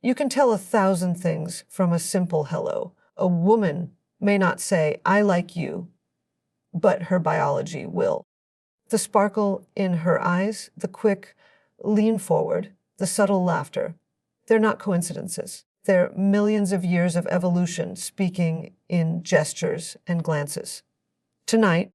You can tell 1,000 things from a simple hello. A woman may not say, "I like you," but her biology will. The sparkle in her eyes, the quick lean forward, the subtle laughter, they're not coincidences. They're millions of years of evolution speaking in gestures and glances. Tonight,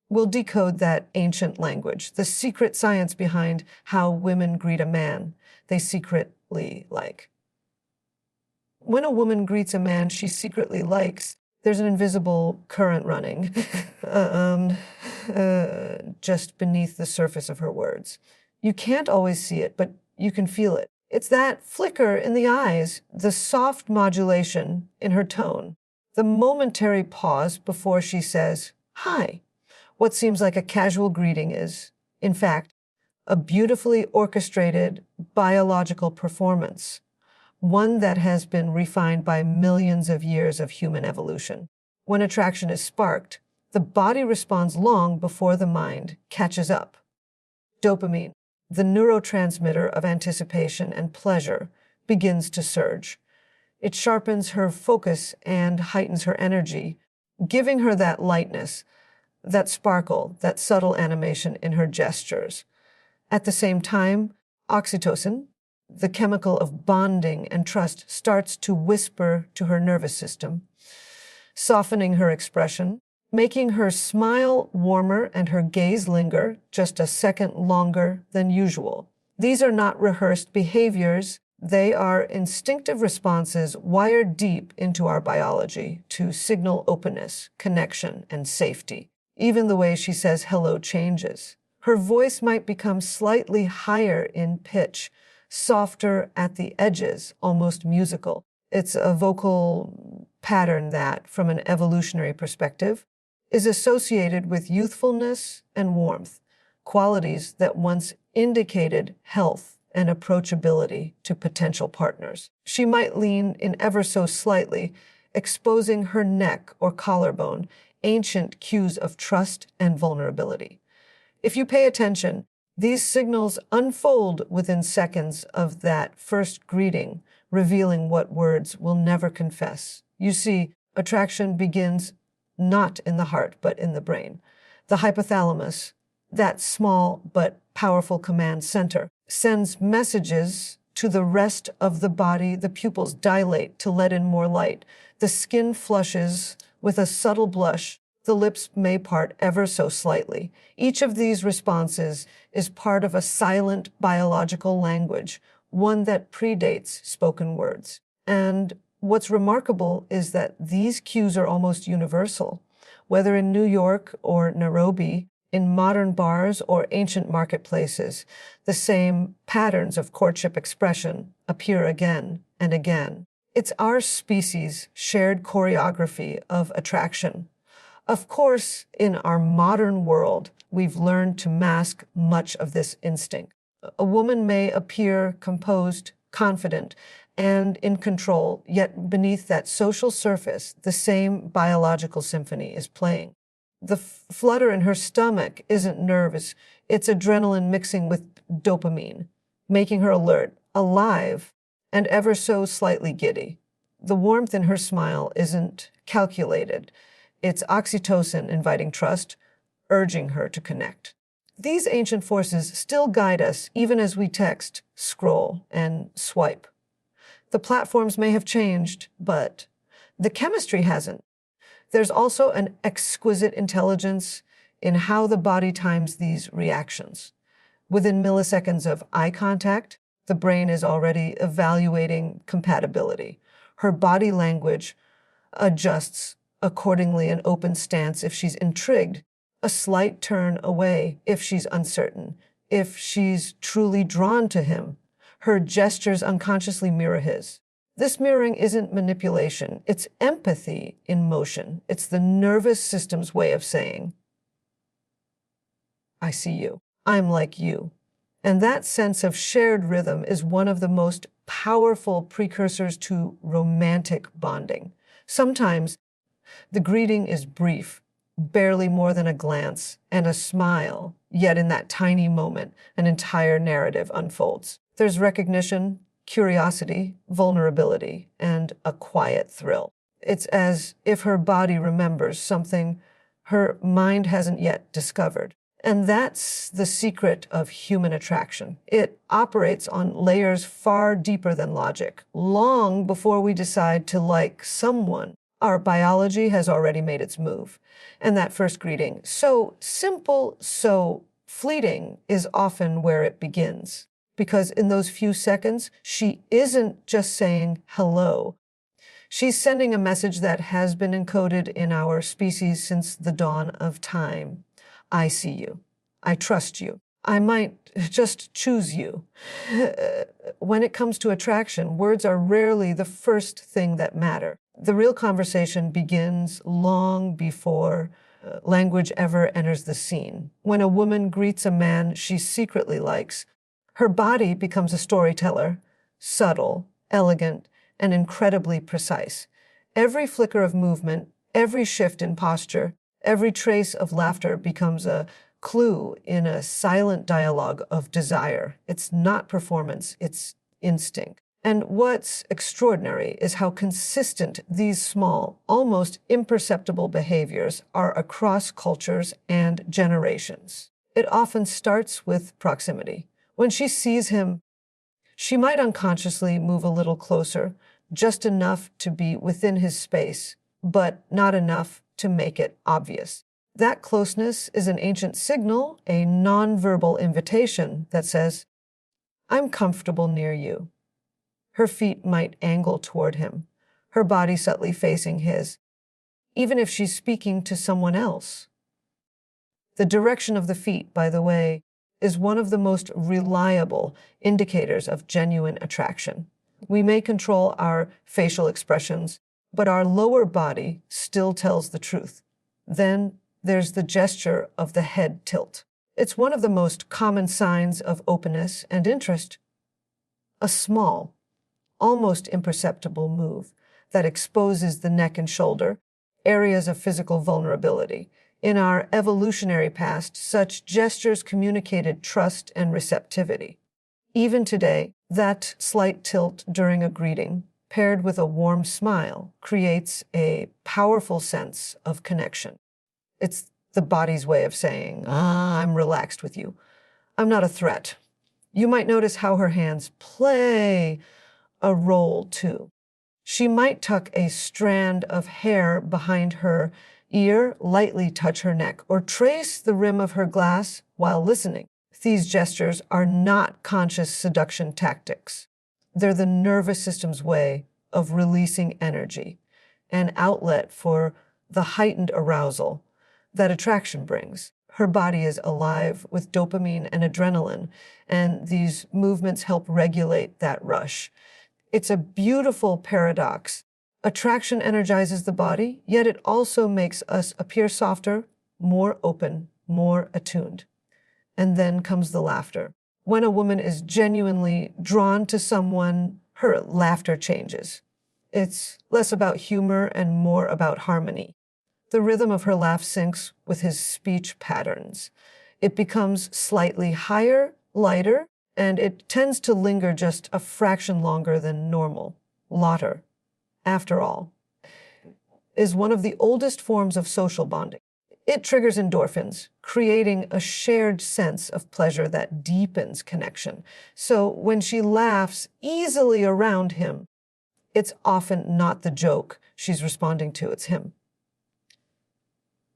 we'll decode that ancient language, the secret science behind how women greet a man they secretly like. When a woman greets a man she secretly likes, there's an invisible current running just beneath the surface of her words. You can't always see it, but you can feel it. It's that flicker in the eyes, the soft modulation in her tone, the momentary pause before she says, "Hi." What seems like a casual greeting is, in fact, a beautifully orchestrated biological performance, one that has been refined by millions of years of human evolution. When attraction is sparked, the body responds long before the mind catches up. Dopamine, the neurotransmitter of anticipation and pleasure, begins to surge. It sharpens her focus and heightens her energy, giving her that lightness, that sparkle, that subtle animation in her gestures. At the same time, oxytocin, the chemical of bonding and trust, starts to whisper to her nervous system, softening her expression, making her smile warmer and her gaze linger just a second longer than usual. These are not rehearsed behaviors. They are instinctive responses wired deep into our biology to signal openness, connection, and safety. Even the way she says hello changes. Her voice might become slightly higher in pitch, softer at the edges, almost musical. It's a vocal pattern that, from an evolutionary perspective, is associated with youthfulness and warmth, qualities that once indicated health and approachability to potential partners. She might lean in ever so slightly, exposing her neck or collarbone, ancient cues of trust and vulnerability. If you pay attention, these signals unfold within seconds of that first greeting, revealing what words will never confess. You see, attraction begins not in the heart, but in the brain. The hypothalamus, that small but powerful command center, sends messages to the rest of the body. The pupils dilate to let in more light. The skin flushes with a subtle blush. The lips may part ever so slightly. Each of these responses is part of a silent biological language, one that predates spoken words. And what's remarkable is that these cues are almost universal. Whether in New York or Nairobi, in modern bars or ancient marketplaces, the same patterns of courtship expression appear again and again. It's our species' shared choreography of attraction. Of course, in our modern world, we've learned to mask much of this instinct. A woman may appear composed, confident, and in control, yet beneath that social surface, the same biological symphony is playing. The flutter in her stomach isn't nerves, it's adrenaline mixing with dopamine, making her alert, alive, and ever so slightly giddy. The warmth in her smile isn't calculated. It's oxytocin inviting trust, urging her to connect. These ancient forces still guide us even as we text, scroll, and swipe. The platforms may have changed, but the chemistry hasn't. There's also an exquisite intelligence in how the body times these reactions. Within milliseconds of eye contact, the brain is already evaluating compatibility. Her body language adjusts accordingly, an open stance if she's intrigued, a slight turn away if she's uncertain, if she's truly drawn to him. Her gestures unconsciously mirror his. This mirroring isn't manipulation, it's empathy in motion. It's the nervous system's way of saying, "I see you. I'm like you." And that sense of shared rhythm is one of the most powerful precursors to romantic bonding. Sometimes the greeting is brief, barely more than a glance and a smile, yet in that tiny moment, an entire narrative unfolds. There's recognition, curiosity, vulnerability, and a quiet thrill. It's as if her body remembers something her mind hasn't yet discovered. And that's the secret of human attraction. It operates on layers far deeper than logic. Long before we decide to like someone, our biology has already made its move. And that first greeting, so simple, so fleeting, is often where it begins. Because in those few seconds, she isn't just saying hello. She's sending a message that has been encoded in our species since the dawn of time. I see you. I trust you. I might just choose you. When it comes to attraction, words are rarely the first thing that matter. The real conversation begins long before language ever enters the scene. When a woman greets a man she secretly likes, her body becomes a storyteller, subtle, elegant, and incredibly precise. Every flicker of movement, every shift in posture, every trace of laughter becomes a clue in a silent dialogue of desire. It's not performance, it's instinct. And what's extraordinary is how consistent these small, almost imperceptible behaviors are across cultures and generations. It often starts with proximity. When she sees him, she might unconsciously move a little closer, just enough to be within his space, but not enough to make it obvious. That closeness is an ancient signal, a nonverbal invitation that says, I'm comfortable near you. Her feet might angle toward him, her body subtly facing his, even if she's speaking to someone else. The direction of the feet, by the way, is one of the most reliable indicators of genuine attraction. We may control our facial expressions, but our lower body still tells the truth. Then there's the gesture of the head tilt. It's one of the most common signs of openness and interest. A small, almost imperceptible move that exposes the neck and shoulder, areas of physical vulnerability. In our evolutionary past, such gestures communicated trust and receptivity. Even today, that slight tilt during a greeting, paired with a warm smile, creates a powerful sense of connection. It's the body's way of saying, I'm relaxed with you. I'm not a threat. You might notice how her hands play a role too. She might tuck a strand of hair behind her ear, lightly touch her neck, or trace the rim of her glass while listening. These gestures are not conscious seduction tactics. They're the nervous system's way of releasing energy, an outlet for the heightened arousal that attraction brings. Her body is alive with dopamine and adrenaline, and these movements help regulate that rush. It's a beautiful paradox. Attraction energizes the body, yet it also makes us appear softer, more open, more attuned. And then comes the laughter. When a woman is genuinely drawn to someone, her laughter changes. It's less about humor and more about harmony. The rhythm of her laugh syncs with his speech patterns. It becomes slightly higher, lighter, and it tends to linger just a fraction longer than normal. Laughter, after all, is one of the oldest forms of social bonding. It triggers endorphins, creating a shared sense of pleasure that deepens connection. So when she laughs easily around him, it's often not the joke she's responding to, it's him.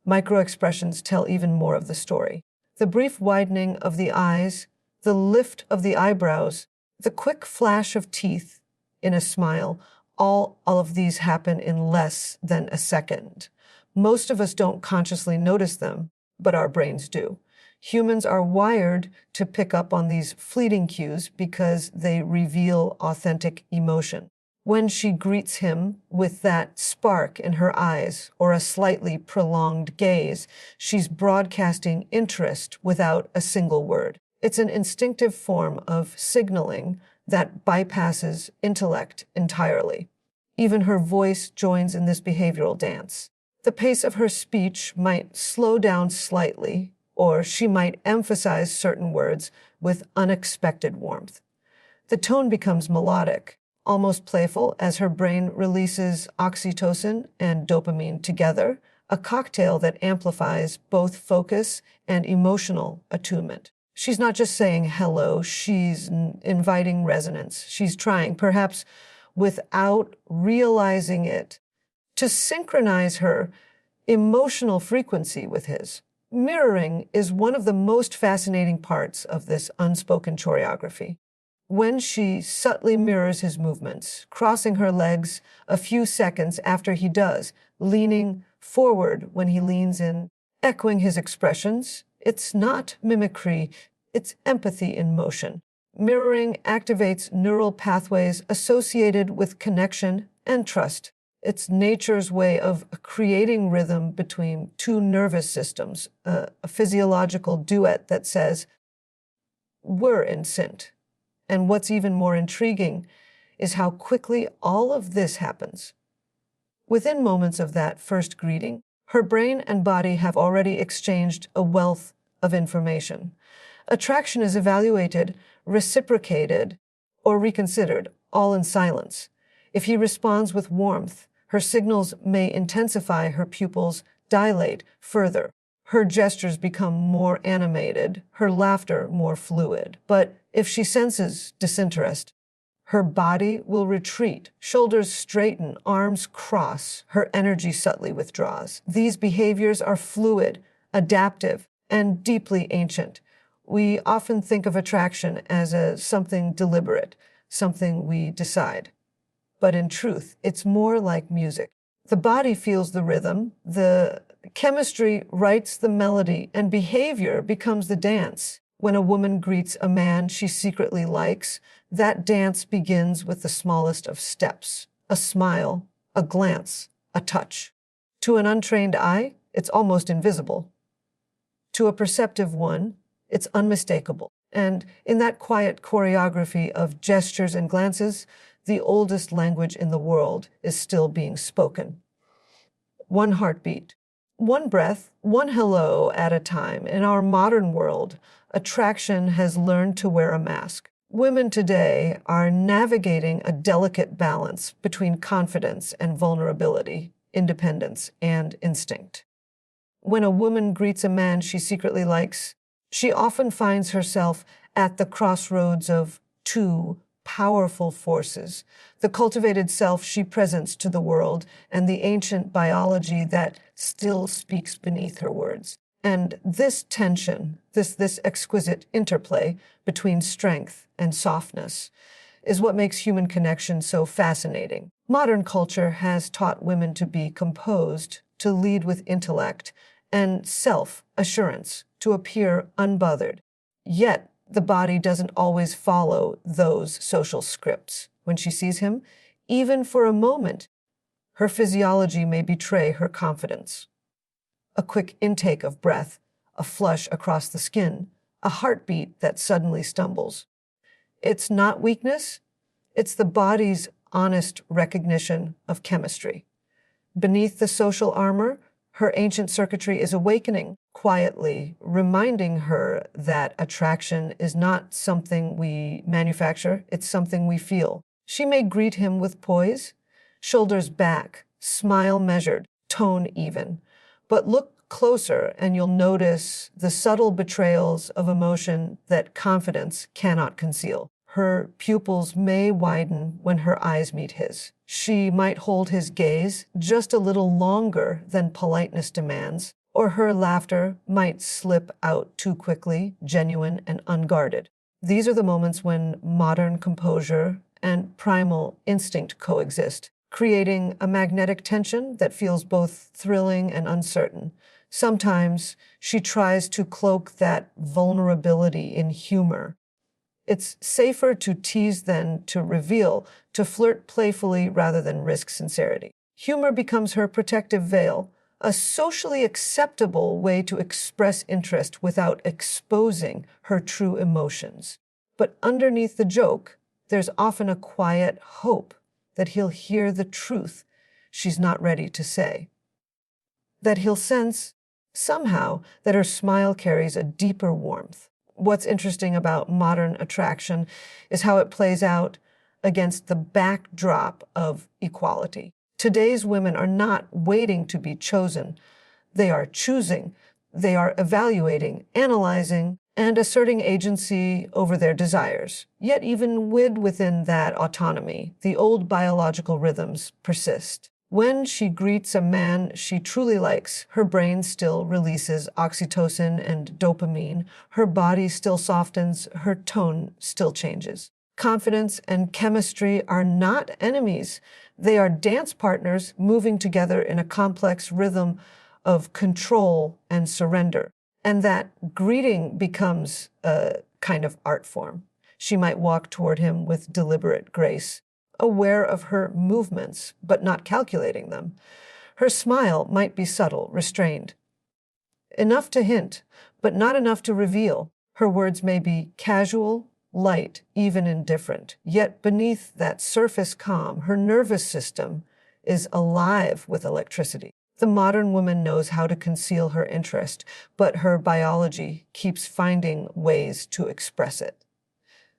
Microexpressions tell even more of the story. The brief widening of the eyes, the lift of the eyebrows, the quick flash of teeth in a smile, all of these happen in less than a second. Most of us don't consciously notice them, but our brains do. Humans are wired to pick up on these fleeting cues because they reveal authentic emotion. When she greets him with that spark in her eyes or a slightly prolonged gaze, she's broadcasting interest without a single word. It's an instinctive form of signaling that bypasses intellect entirely. Even her voice joins in this behavioral dance. The pace of her speech might slow down slightly, or she might emphasize certain words with unexpected warmth. The tone becomes melodic, almost playful, as her brain releases oxytocin and dopamine together, a cocktail that amplifies both focus and emotional attunement. She's not just saying hello, she's inviting resonance. She's trying, perhaps without realizing it, to synchronize her emotional frequency with his. Mirroring is one of the most fascinating parts of this unspoken choreography. When she subtly mirrors his movements, crossing her legs a few seconds after he does, leaning forward when he leans in, echoing his expressions, it's not mimicry, it's empathy in motion. Mirroring activates neural pathways associated with connection and trust. It's nature's way of creating rhythm between two nervous systems, a physiological duet that says, we're in sync. And what's even more intriguing is how quickly all of this happens. Within moments of that first greeting, her brain and body have already exchanged a wealth of information. Attraction is evaluated, reciprocated, or reconsidered, all in silence. If he responds with warmth, her signals may intensify, her pupils dilate further. Her gestures become more animated, her laughter more fluid. But if she senses disinterest, her body will retreat, shoulders straighten, arms cross, her energy subtly withdraws. These behaviors are fluid, adaptive, and deeply ancient. We often think of attraction as something deliberate, something we decide. But in truth, it's more like music. The body feels the rhythm, the chemistry writes the melody, and behavior becomes the dance. When a woman greets a man she secretly likes, that dance begins with the smallest of steps, a smile, a glance, a touch. To an untrained eye, it's almost invisible. To a perceptive one, it's unmistakable. And in that quiet choreography of gestures and glances, the oldest language in the world is still being spoken. One heartbeat, one breath, one hello at a time. In our modern world, attraction has learned to wear a mask. Women today are navigating a delicate balance between confidence and vulnerability, independence and instinct. When a woman greets a man she secretly likes, she often finds herself at the crossroads of two powerful forces, the cultivated self she presents to the world and the ancient biology that still speaks beneath her words. And this tension, this exquisite interplay between strength and softness is what makes human connection so fascinating. Modern culture has taught women to be composed, to lead with intellect, and self-assurance, to appear unbothered. Yet, the body doesn't always follow those social scripts. When she sees him, even for a moment, her physiology may betray her confidence. A quick intake of breath, a flush across the skin, a heartbeat that suddenly stumbles. It's not weakness, it's the body's honest recognition of chemistry. Beneath the social armor, her ancient circuitry is awakening, quietly reminding her that attraction is not something we manufacture, it's something we feel. She may greet him with poise, shoulders back, smile measured, tone even. But look closer and you'll notice the subtle betrayals of emotion that confidence cannot conceal. Her pupils may widen when her eyes meet his. She might hold his gaze just a little longer than politeness demands, or her laughter might slip out too quickly, genuine and unguarded. These are the moments when modern composure and primal instinct coexist, creating a magnetic tension that feels both thrilling and uncertain. Sometimes she tries to cloak that vulnerability in humor. It's safer to tease than to reveal, to flirt playfully rather than risk sincerity. Humor becomes her protective veil, a socially acceptable way to express interest without exposing her true emotions. But underneath the joke, there's often a quiet hope that he'll hear the truth she's not ready to say. That he'll sense, somehow, that her smile carries a deeper warmth. What's interesting about modern attraction is how it plays out against the backdrop of equality. Today's women are not waiting to be chosen. They are choosing. They are evaluating, analyzing, and asserting agency over their desires. Yet even within that autonomy, the old biological rhythms persist. When she greets a man she truly likes, her brain still releases oxytocin and dopamine, her body still softens, her tone still changes. Confidence and chemistry are not enemies. They are dance partners moving together in a complex rhythm of control and surrender. And that greeting becomes a kind of art form. She might walk toward him with deliberate grace, aware of her movements, but not calculating them. Her smile might be subtle, restrained. Enough to hint, but not enough to reveal. Her words may be casual, light, even indifferent. Yet beneath that surface calm, her nervous system is alive with electricity. The modern woman knows how to conceal her interest, but her biology keeps finding ways to express it.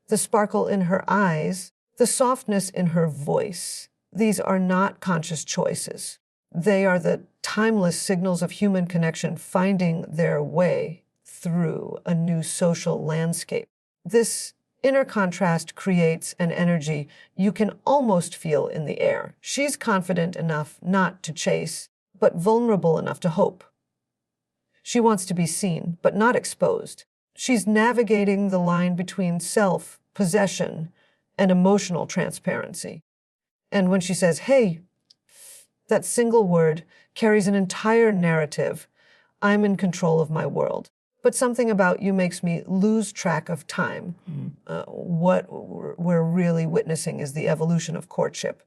The sparkle in her eyes, the softness in her voice, these are not conscious choices. They are the timeless signals of human connection finding their way through a new social landscape. This inner contrast creates an energy you can almost feel in the air. She's confident enough not to chase, but vulnerable enough to hope. She wants to be seen, but not exposed. She's navigating the line between self-possession and emotional transparency. And when she says, hey, that single word carries an entire narrative. I'm in control of my world. But something about you makes me lose track of time. What we're really witnessing is the evolution of courtship.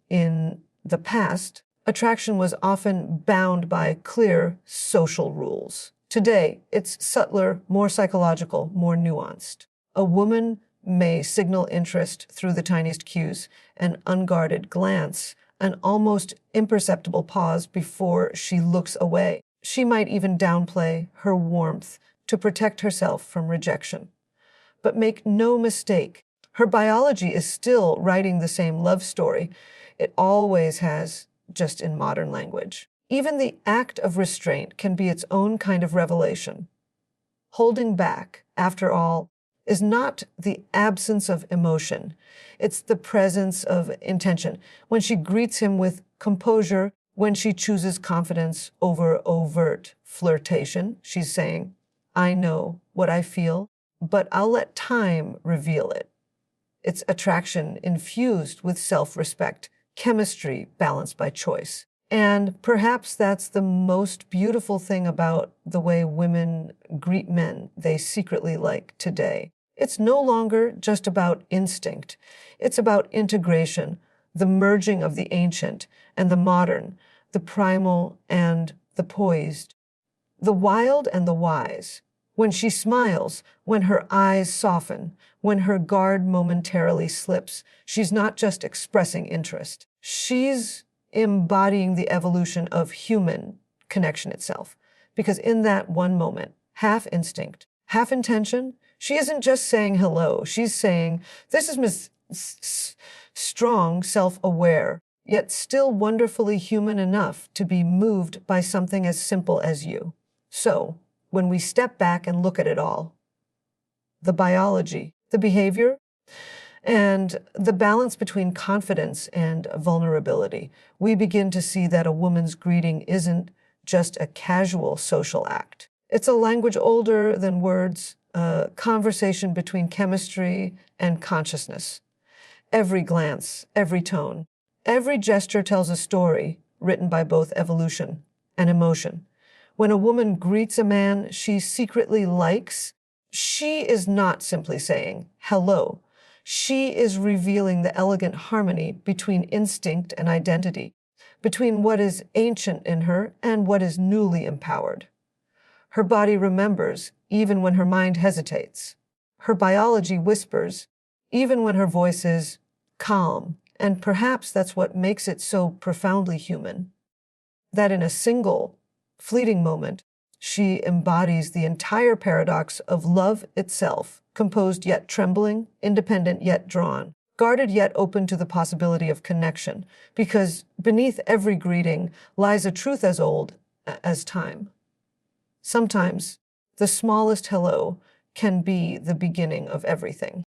In the past, attraction was often bound by clear social rules. Today, it's subtler, more psychological, more nuanced. A woman may signal interest through the tiniest cues, an unguarded glance, an almost imperceptible pause before she looks away. She might even downplay her warmth to protect herself from rejection. But make no mistake, her biology is still writing the same love story. It always has, just in modern language. Even the act of restraint can be its own kind of revelation. Holding back, after all, is not the absence of emotion. It's the presence of intention. When she greets him with composure, when she chooses confidence over overt flirtation, she's saying, I know what I feel, but I'll let time reveal it. It's attraction infused with self-respect, chemistry balanced by choice. And perhaps that's the most beautiful thing about the way women greet men they secretly like today. It's no longer just about instinct. It's about integration, the merging of the ancient and the modern, the primal and the poised, the wild and the wise. When she smiles, when her eyes soften, when her guard momentarily slips, she's not just expressing interest. She's embodying the evolution of human connection itself. Because in that one moment, half instinct, half intention, she isn't just saying hello. She's saying, this is Miss Strong, self-aware, yet still wonderfully human enough to be moved by something as simple as you. So, when we step back and look at it all, the biology, the behavior, and the balance between confidence and vulnerability, we begin to see that a woman's greeting isn't just a casual social act. It's a language older than words, a conversation between chemistry and consciousness. Every glance, every tone, every gesture tells a story written by both evolution and emotion. When a woman greets a man she secretly likes, she is not simply saying hello. She is revealing the elegant harmony between instinct and identity, between what is ancient in her and what is newly empowered. Her body remembers even when her mind hesitates. Her biology whispers even when her voice is calm. And perhaps that's what makes it so profoundly human, that in a single, fleeting moment, She embodies the entire paradox of love itself, composed yet trembling, independent yet drawn, guarded yet open to the possibility of connection, because beneath every greeting lies a truth as old as time. Sometimes the smallest hello can be the beginning of everything.